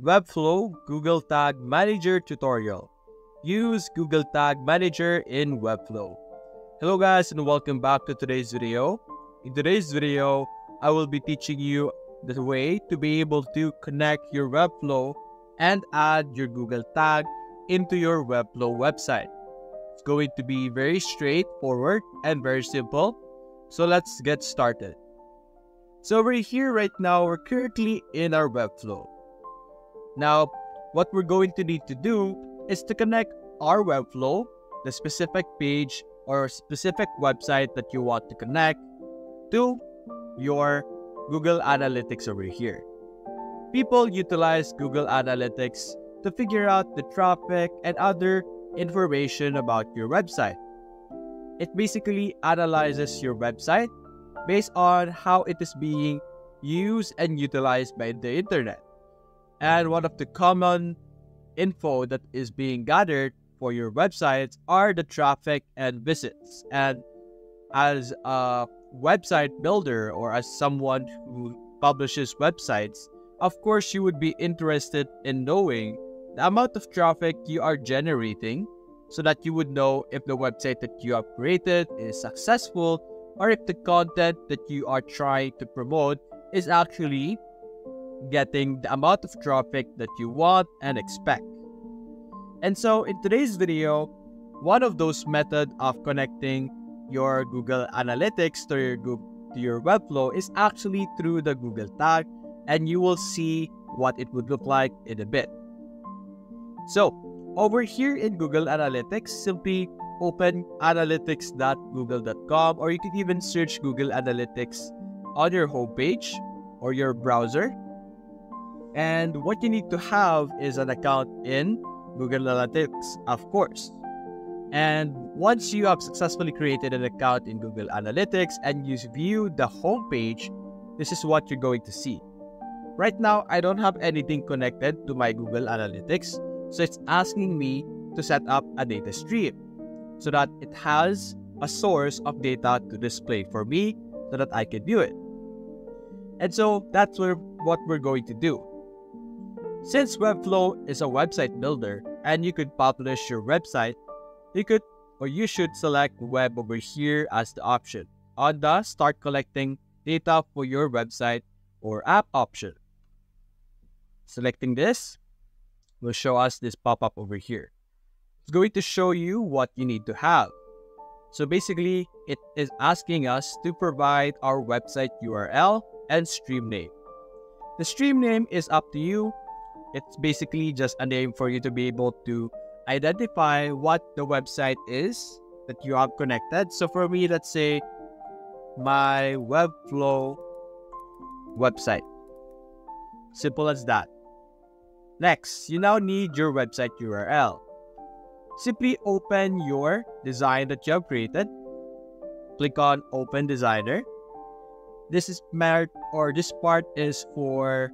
Webflow Google Tag Manager tutorial. Use Google Tag Manager in Webflow. Hello guys and welcome back to today's video. In today's video, I will be teaching you the way to be able to connect your Webflow and add your Google Tag into your Webflow website. It's going to be very straightforward and very simple. So let's get started. So over here right now, we're currently in our Webflow. Now, what we're going to need to do is to connect our Webflow, the specific page or specific website that you want to connect, to your Google Analytics over here. People utilize Google Analytics to figure out the traffic and other information about your website. It basically analyzes your website based on how it is being used and utilized by the internet. And one of the common info that is being gathered for your websites are the traffic and visits. And as a website builder or as someone who publishes websites, of course you would be interested in knowing the amount of traffic you are generating so that you would know if the website that you have created is successful or if the content that you are trying to promote is actually getting the amount of traffic that you want and expect. And so in today's video, one of those methods of connecting your Google Analytics to your Webflow is actually through the Google Tag, and you will see what it would look like in a bit. So over here in Google Analytics, simply open analytics.google.com, or you can even search Google Analytics on your homepage or your browser. And what you need to have is an account in Google Analytics, of course. And once you have successfully created an account in Google Analytics and you view the homepage, this is what you're going to see. Right now, I don't have anything connected to my Google Analytics, so it's asking me to set up a data stream so that it has a source of data to display for me so that I can view it. And so that's what we're going to do. Since Webflow is a website builder and you could publish your website, you should select web over here as the option on the start collecting data for your website or app option. Selecting this will show us this pop-up over here. It's going to show you what you need to have. So basically, it is asking us to provide our website URL and stream name. The stream name is up to you. It's basically just a name for you to be able to identify what the website is that you have connected. So for me, let's say my Webflow website. Simple as that. Next, you now need your website URL. Simply open your design that you have created. Click on Open Designer. This part is for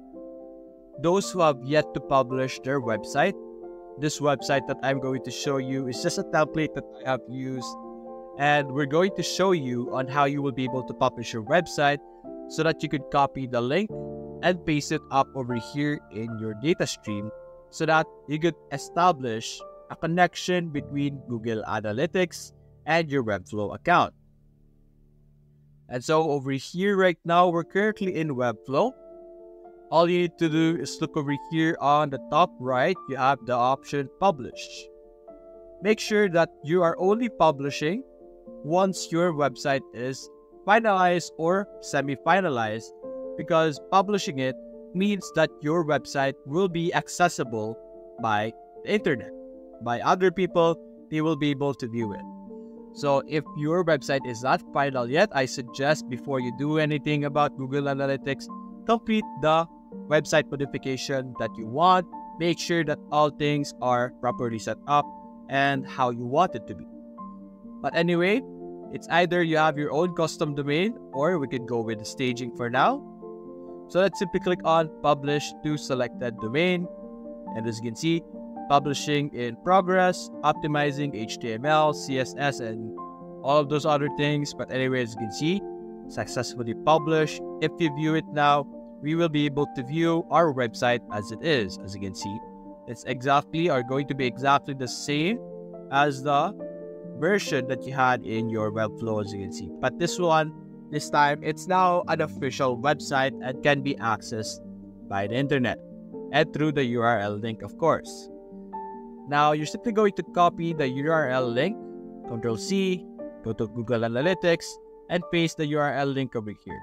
those who have yet to publish their website. This website that I'm going to show you is just a template that I have used, and we're going to show you on how you will be able to publish your website so that you could copy the link and paste it up over here in your data stream so that you could establish a connection between Google Analytics and your Webflow account. And so over here right now, we're currently in Webflow. All you need to do is look over here on the top right, you have the option Publish. Make sure that you are only publishing once your website is finalized or semi-finalized, because publishing it means that your website will be accessible by the internet. By other people, they will be able to view it. So if your website is not final yet, I suggest before you do anything about Google Analytics, complete the website modification that you want. Make sure that all things are properly set up and how you want it to be. But anyway, it's either you have your own custom domain or we could go with the staging for now. So let's simply click on Publish to selected domain. And as you can see, publishing in progress, optimizing HTML, CSS, and all of those other things. But anyway, as you can see, successfully published. If you view it now, we will be able to view our website as it is. As you can see, it's going to be exactly the same as the version that you had in your Webflow, as you can see. But this time, it's now an official website and can be accessed by the internet and through the URL link, of course. Now, you're simply going to copy the URL link, Control C, go to Google Analytics, and paste the URL link over here.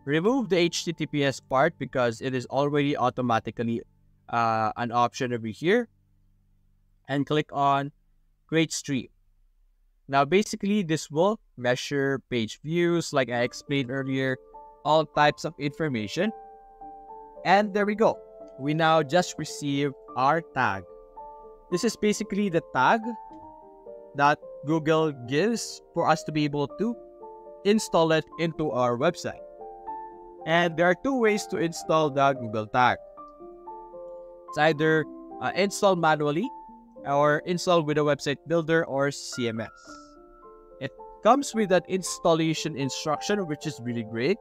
Remove the HTTPS part because it is already automatically an option over here, and click on Create Stream. Now, basically, this will measure page views, like I explained earlier, all types of information. And there we go. We now just received our tag. This is basically the tag that Google gives for us to be able to install it into our website. And there are two ways to install the Google tag. It's either install manually or install with a website builder or CMS. It comes with an installation instruction, which is really great.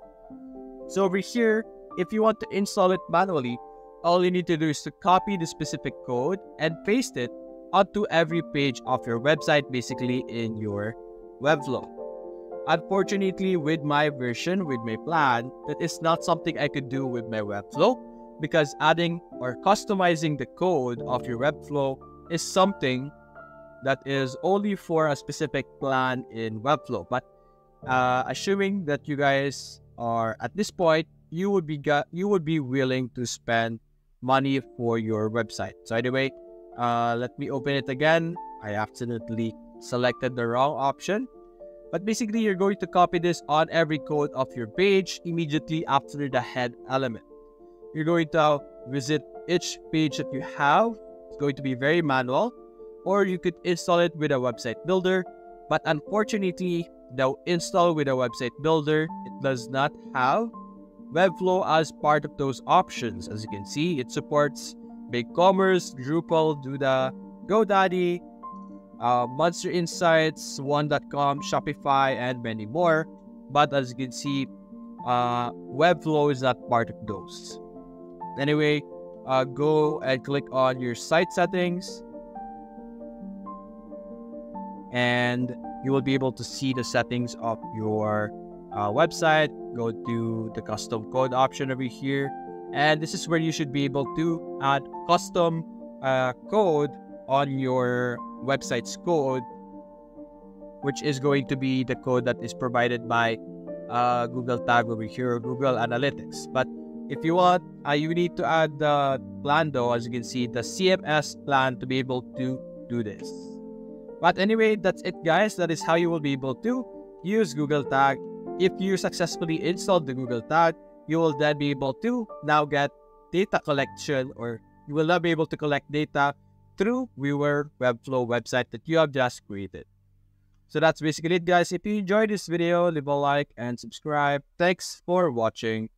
So over here, if you want to install it manually, all you need to do is to copy the specific code and paste it onto every page of your website, basically in your Webflow. Unfortunately, with my version, with my plan, that is not something I could do with my Webflow, because adding or customizing the code of your Webflow is something that is only for a specific plan in Webflow. But assuming that you guys are at this point, you would be willing to spend money for your website. So anyway, let me open it again. I accidentally selected the wrong option. But basically, you're going to copy this on every code of your page immediately after the head element. You're going to visit each page that you have. It's going to be very manual, or you could install it with a website builder. But unfortunately, the install with a website builder, it does not have Webflow as part of those options. As you can see, it supports BigCommerce, Drupal, Duda, GoDaddy, Monster Insights, One.com, Shopify, and many more. But as you can see, Webflow is not part of those. Anyway, go and click on your site settings, and you will be able to see the settings of your website. Go to the custom code option over here, and this is where you should be able to add custom code on your website's code, which is going to be the code that is provided by Google Tag over here, Google Analytics. But if you want, you need to add the plan though, as you can see, the CMS plan to be able to do this. But anyway, that's it guys. That is how you will be able to use Google Tag. If you successfully installed the Google Tag, you will then be able to now get data collection, or you will now be able to collect data through your Webflow website that you have just created. So that's basically it guys. If you enjoyed this video, leave a like and subscribe. Thanks for watching.